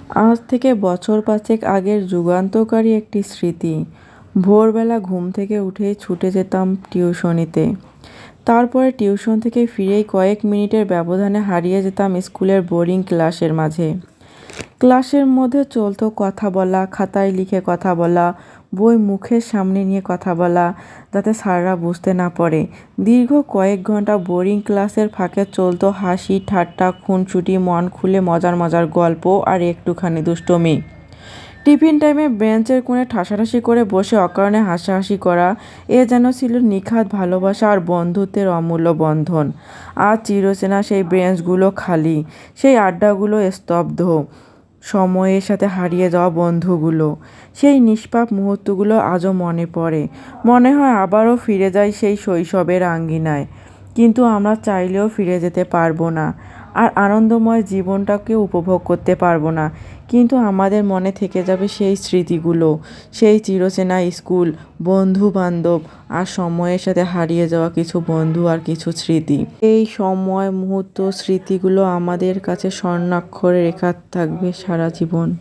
আজ থেকে বছর পাঁচেক আগের যুগান্তকারী একটি স্মৃতি। ভোরবেলা ঘুম থেকে উঠেই ছুটে যেতাম টিউশনিতে। তারপরে টিউশন থেকে ফিরেই কয়েক মিনিটের ব্যবধানে হারিয়ে যেতাম স্কুলের বোরিং ক্লাসের মাঝে। ক্লাসের মধ্যে চলতো কথা বলা, খাতায় লিখে কথা বলা, বই মুখের সামনে নিয়ে কথা বলা, যাতে স্যাররা বুঝতে না পারে। দীর্ঘ কয়েক ঘন্টা বোরিং ক্লাসের ফাঁকে চলতো হাসি, ঠাট্টা, খুনসুটি, মন খুলে মজার মজার গল্প আর একটুখানি দুষ্টুমি। টিফিন টাইমে বেঞ্চের কোণে ঠাসাঠাসি করে বসে অকারণে হাসাহাসি করা, এ যেন ছিল নিখাদ ভালোবাসা আর বন্ধুত্বের অমূল্য বন্ধন। আজ চিরচেনা সেই বেঞ্চগুলো খালি, সেই আড্ডাগুলো স্তব্ধ। সময়ের সাথে হারিয়ে যাওয়া বন্ধুগুলো, সেই নিষ্পাপ মুহূর্তগুলো আজও মনে পড়ে। মনে হয় আবারও ফিরে যাই সেই শৈশবের আঙ্গিনায়। কিন্তু আমরা চাইলেও ফিরে যেতে পারবো না, আর আনন্দময় জীবনটাকেও উপভোগ করতে পারবো না। কিন্তু আমাদের মনে থেকে যাবে সেই স্মৃতিগুলো, সেই চিরচেনা স্কুল, বন্ধু-বান্ধব আর সময়ের সাথে হারিয়ে যাওয়া কিছু বন্ধু আর কিছু স্মৃতি। এই সময়, মুহূর্ত, স্মৃতিগুলো আমাদের কাছে স্বর্ণাক্ষরে লেখা থাকবে সারা জীবন।